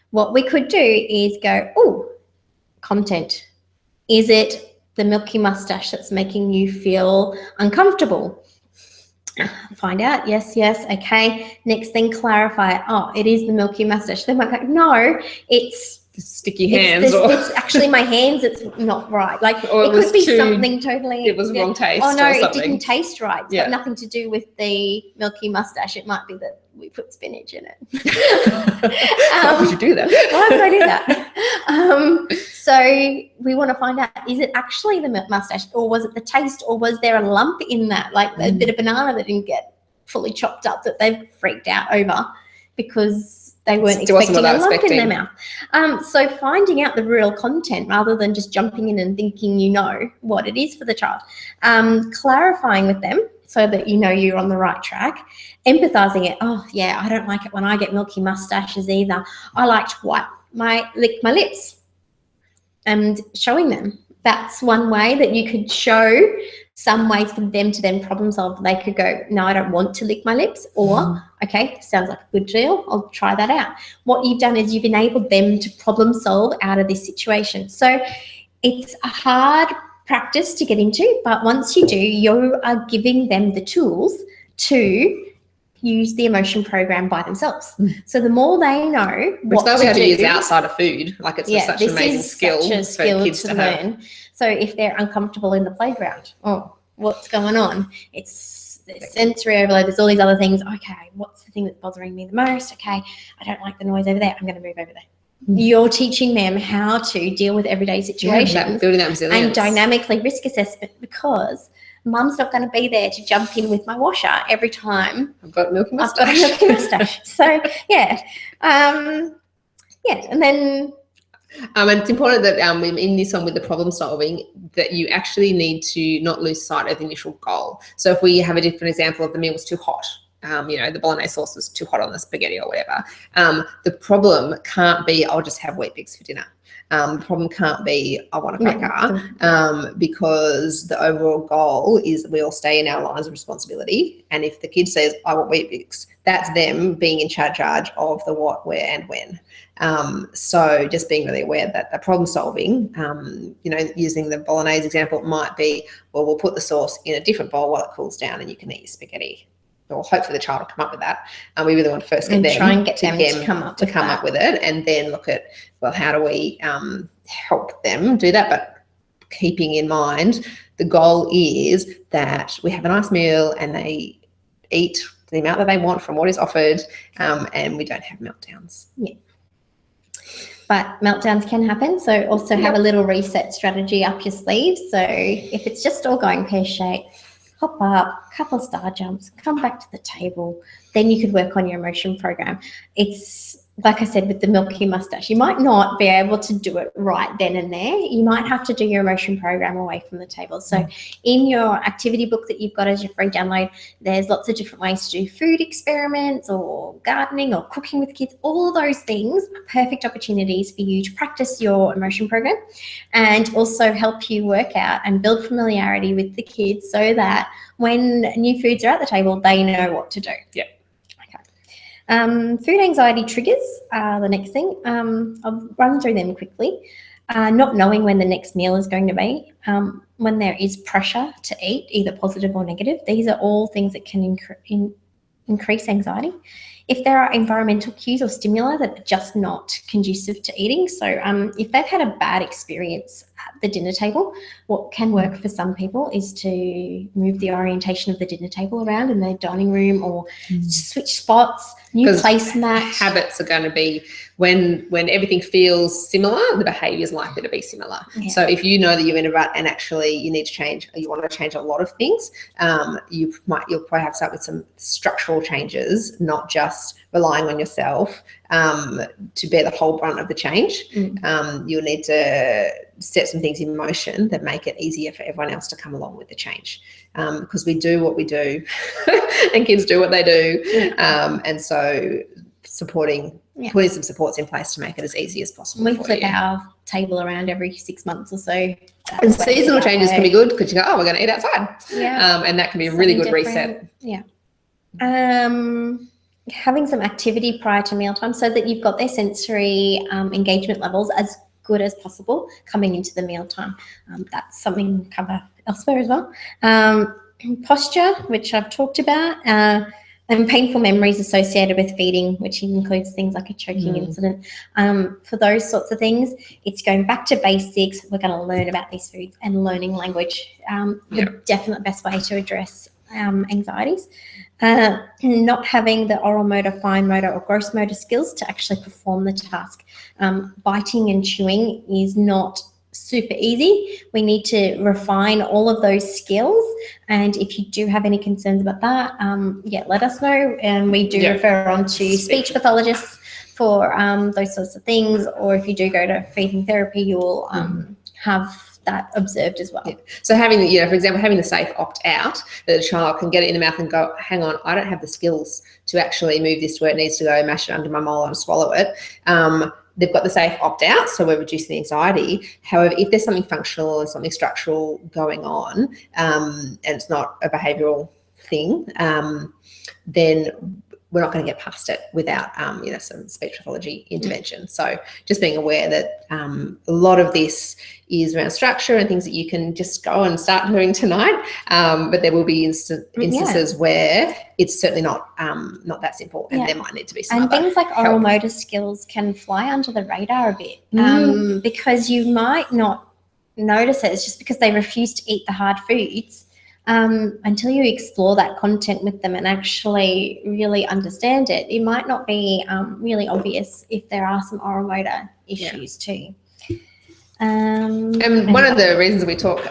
What we could do is go, content. Is it the milky mustache that's making you feel uncomfortable? Find out. Yes. Okay. Next thing, clarify. It is the milky mustache. They might go, no, it's the sticky hands. It's actually my hands. It's not right. Like it could be something totally. It was wrong taste. Oh no, it didn't taste right. It's got nothing to do with the milky mustache. It might be that we put spinach in it. Why would you do that? Why would I do that? So we want to find out, is it actually the mustache, or was it the taste, or was there a lump in that, like a bit of banana that didn't get fully chopped up that they've freaked out over because they weren't expecting a lump in their mouth. So finding out the real content rather than just jumping in and thinking you know what it is for the child. Clarifying with them so that you know you're on the right track. Empathizing it. I don't like it when I get milky mustaches either. I like to lick my lips. And showing them. That's one way that you could show some ways for them to then problem solve. They could go, no, I don't want to lick my lips, or okay, sounds like a good deal, I'll try that out. What you've done is you've enabled them to problem solve out of this situation. So it's a hard practice to get into, but once you do, you are giving them the tools to use the emotion program by themselves. So the more they know what to do. Which they'll be able to use outside of food. Like it's such an amazing skill for kids to learn. So if they're uncomfortable in the playground, what's going on? It's sensory overload. There's all these other things. Okay, what's the thing that's bothering me the most? Okay, I don't like the noise over there. I'm going to move over there. You're teaching them how to deal with everyday situations, building that resilience, and dynamically risk assessment, because Mum's not going to be there to jump in with my washer every time I've got a milky mustache. So and then and it's important that in this one with the problem solving, that you actually need to not lose sight of the initial goal. So if we have a different example of the meal was too hot, the bolognese sauce was too hot on the spaghetti or whatever. The problem can't be, I'll just have Weet-Bix for dinner. The problem can't be, I want a cracker, because the overall goal is we all stay in our lines of responsibility. And if the kid says, I want Weet-Bix, that's them being in charge of the what, where, and when. So just being really aware that the problem solving, using the bolognese example, it might be, well, we'll put the sauce in a different bowl while it cools down and you can eat your spaghetti. Or hopefully the child will come up with that. We really want to first get them try and get them to come up with it, and then look at, well, how do we help them do that? But keeping in mind, the goal is that we have a nice meal and they eat the amount that they want from what is offered, and we don't have meltdowns. Yeah. But meltdowns can happen. So also have a little reset strategy up your sleeve. So if it's just all going pear-shaped, hop up, couple of star jumps, come back to the table, then you could work on your emotion program. It's like I said, with the milky mustache, you might not be able to do it right then and there. You might have to do your emotion program away from the table. So in your activity book that you've got as your free download, there's lots of different ways to do food experiments or gardening or cooking with kids. All of those things are perfect opportunities for you to practice your emotion program and also help you work out and build familiarity with the kids so that when new foods are at the table, they know what to do. Yeah. Food anxiety triggers are the next thing. I'll run through them quickly. Not knowing when the next meal is going to be, when there is pressure to eat, either positive or negative. These are all things that can increase anxiety. If there are environmental cues or stimuli that are just not conducive to eating. So if they've had a bad experience at the dinner table, what can work for some people is to move the orientation of the dinner table around in their dining room or switch spots, new placemat. Habits are going to be when everything feels similar, the behaviour is likely to be similar. Yeah. So if you know that you're in a rut and actually you need to change, or you want to change a lot of things, you'll probably have to start with some structural changes, not just relying on yourself to bear the whole brunt of the change. You'll need to set some things in motion that make it easier for everyone else to come along with the change, because we do what we do and kids do what they do. And so putting some supports in place to make it as easy as possible. We flip our table around every 6 months or so. And seasonal changes can be good because you go, oh, we're going to eat outside. Yeah. And that can be a really good reset. Yeah. Having some activity prior to mealtime so that you've got their sensory engagement levels as good as possible coming into the mealtime. That's something we cover elsewhere as well. Posture, which I've talked about, and painful memories associated with feeding, which includes things like a choking incident. For those sorts of things, it's going back to basics. We're going to learn about these foods and learning language. The definite best way to address anxieties. Not having the oral motor, fine motor or gross motor skills to actually perform the task. Biting and chewing is not super easy. We need to refine all of those skills, and if you do have any concerns about that, let us know, and we do refer on to speech pathologists for those sorts of things, or if you do go to feeding therapy, you will have that observed as well. So having, for example, having the safe opt-out, that a child can get it in the mouth and go, hang on, I don't have the skills to actually move this to where it needs to go, mash it under my molar and swallow it. They've got the safe opt-out, so we're reducing the anxiety. However, if there's something functional and something structural going on, and it's not a behavioural thing, then we're not going to get past it without, some speech pathology intervention. So just being aware that a lot of this is around structure and things that you can just go and start doing tonight. But there will be instances where it's certainly not that simple, and there might need to be some things like oral motor skills can fly under the radar a bit because you might not notice it. It's just because they refuse to eat the hard foods. Until you explore that content with them and actually really understand it, it might not be really obvious if there are some oral motor issues too. And one of the reasons we talk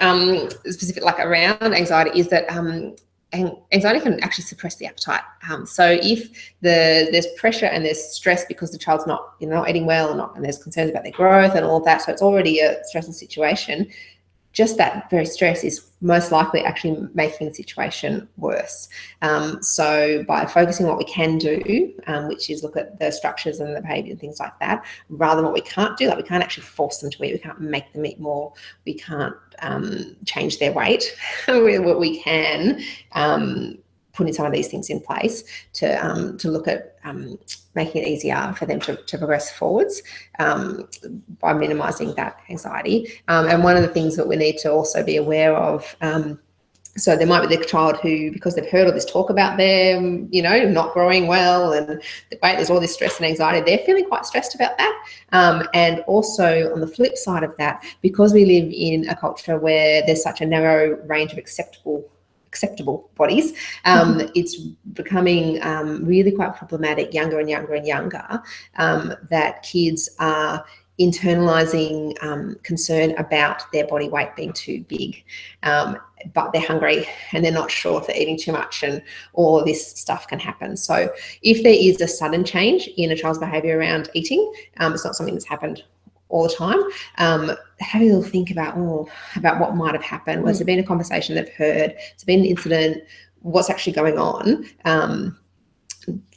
specific around anxiety is that anxiety can actually suppress the appetite. So if there's pressure and there's stress because the child's not eating well and there's concerns about their growth and all of that, so it's already a stressful situation, just that very stress is most likely actually making the situation worse. So by focusing on what we can do, which is look at the structures and the behaviour and things like that, rather than what we can't do, like we can't actually force them to eat, we can't make them eat more, we can't change their weight. What we can putting some of these things in place to look at making it easier for them to progress forwards by minimising that anxiety. And one of the things that we need to also be aware of, so there might be the child who, because they've heard all this talk about them, you know, not growing well and there's all this stress and anxiety, they're feeling quite stressed about that. And also on the flip side of that, because we live in a culture where there's such a narrow range of acceptable bodies, it's becoming really quite problematic younger and younger and younger, that kids are internalizing concern about their body weight being too big, but they're hungry and they're not sure if they're eating too much, and all this stuff can happen. So if there is a sudden change in a child's behavior around eating, it's not something that's happened all the time, having a little think about what might have happened. Has there been a conversation they've heard? Has there been an incident? What's actually going on?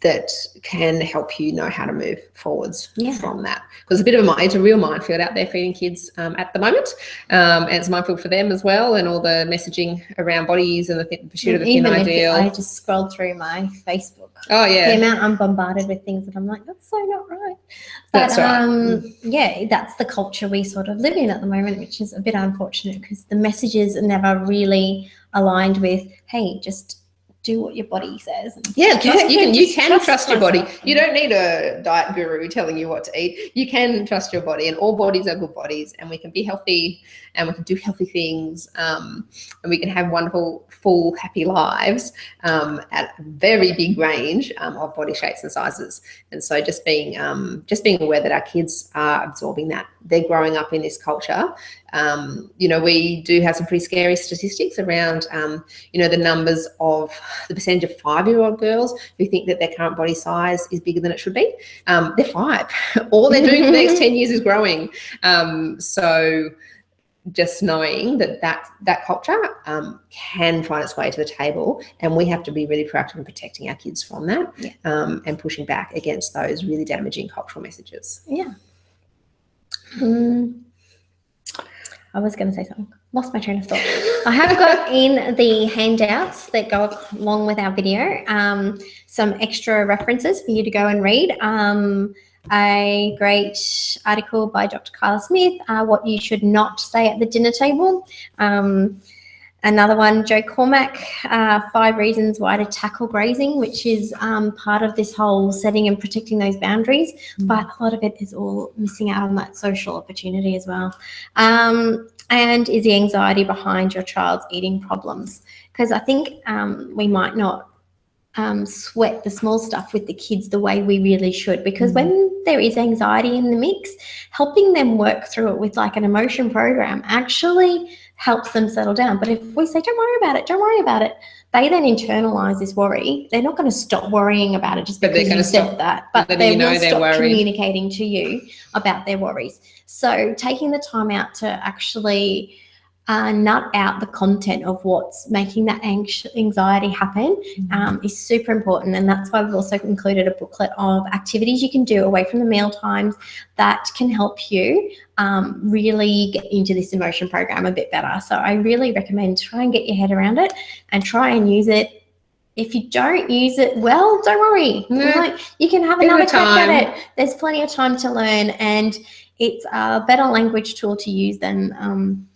That can help you know how to move forwards from that. Because it's a real minefield out there feeding kids at the moment, and it's a minefield for them as well, and all the messaging around bodies and the pursuit of the thin ideal. I just scrolled through my Facebook. Oh yeah, the amount I'm bombarded with things that I'm like, that's so not right. But that's right. Yeah, that's the culture we sort of live in at the moment, which is a bit unfortunate because the messages are never really aligned with, hey, just do what your body says. Yeah, you can trust your body. You don't need a diet guru telling you what to eat. You can trust your body, and all bodies are good bodies, and we can be healthy and we can do healthy things, and we can have wonderful, full, happy lives at a very big range of body shapes and sizes. And so just being aware that our kids are absorbing that. They're growing up in this culture. You know, we do have some pretty scary statistics around, you know, the numbers of the percentage of 5-year-old girls who think that their current body size is bigger than it should be. They're 5. All they're doing for the next 10 years is growing. So just knowing that culture can find its way to the table, and we have to be really proactive in protecting our kids from that, and pushing back against those really damaging cultural messages. Yeah. I was going to say something. Lost my train of thought. I have got in the handouts that go along with our video some extra references for you to go and read. A great article by Dr. Carla Smith, What You Should Not Say at the Dinner Table. Another one, Joe Cormack, 5 Reasons Why to Tackle Grazing, which is part of this whole setting and protecting those boundaries. But a lot of it is all missing out on that social opportunity as well. And is the anxiety behind your child's eating problems? Because I think we might not sweat the small stuff with the kids the way we really should, because when there is anxiety in the mix, helping them work through it with like an emotion program actually helps them settle down. But if we say, don't worry about it, they then internalize this worry. They're not going to stop worrying about it just because you said that, but they will stop communicating to you about their worries. So taking the time out to actually nut out the content of what's making that anxiety happen is super important. And that's why we've also included a booklet of activities you can do away from the meal times that can help you really get into this emotion program a bit better. So I really recommend try and get your head around it and try and use it. If you don't use it well, don't worry. Like, you can have another crack at it. There's plenty of time to learn, and it's a better language tool to use than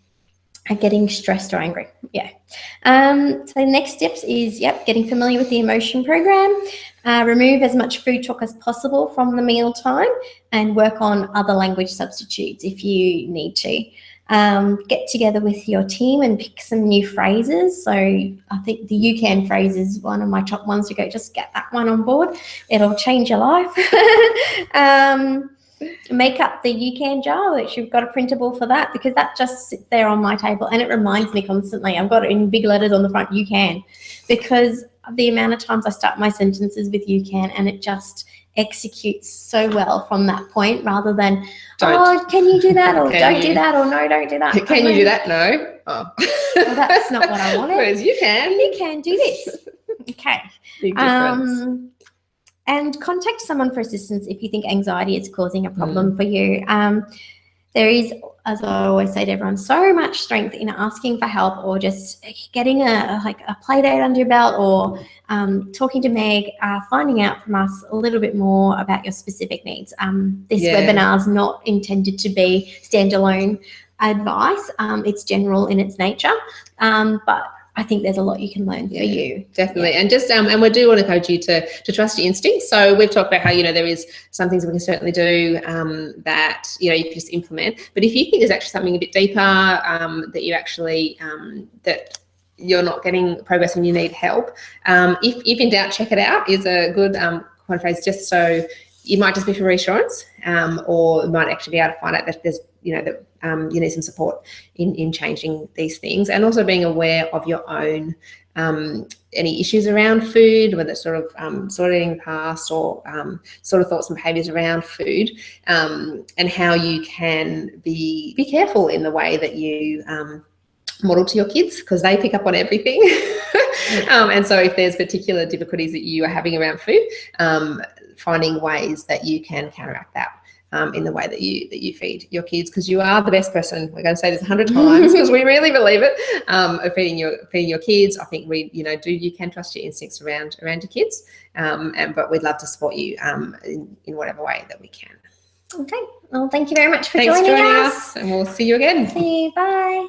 getting stressed or angry. So the next steps is, getting familiar with the emotion program, remove as much food talk as possible from the meal time, and work on other language substitutes if you need to. Get together with your team and pick some new phrases. So I think the "you can" phrase is one of my top ones to go. Just get that one on board. It'll change your life. Make up the "you can" jar, which you've got a printable for that, because that just sits there on my table and it reminds me constantly. I've got it in big letters on the front, "you can," because the amount of times I start my sentences with "you can" and it just executes so well from that point, rather than, oh, can you do that, or don't do that, or no, don't do that. Can you do that? No. oh, well, that's not what I wanted. Whereas you can. You can do this. Okay. Big difference. And contact someone for assistance if you think anxiety is causing a problem for you. There is, as I always say to everyone, so much strength in asking for help or just getting a play date under your belt, or talking to Meg, finding out from us a little bit more about your specific needs. This webinar is not intended to be standalone advice. It's general in its nature, but I think there's a lot you can learn for you. Definitely. And just and we do want to encourage you to trust your instincts. So we've talked about how, there is some things we can certainly do that, you can just implement. But if you think there's actually something a bit deeper that you actually, that you're not getting progress and you need help, if in doubt, check it out is a good quote phrase, just so you might just be for reassurance, or you might actually be able to find out that there's, that you need some support in changing these things, and also being aware of your own any issues around food, whether it's sort of sorting past or sort of thoughts and behaviours around food, and how you can be careful in the way that you model to your kids, because they pick up on everything. And so if there's particular difficulties that you are having around food, finding ways that you can counteract that in the way that you feed your kids, because you are the best person. We're going to say this 100 times because we really believe it, of feeding your kids. I think you can trust your instincts around your kids, but we'd love to support you in whatever way that we can. Okay. Well, thank you very much for Thanks joining us, and we'll see you again. See you. Bye.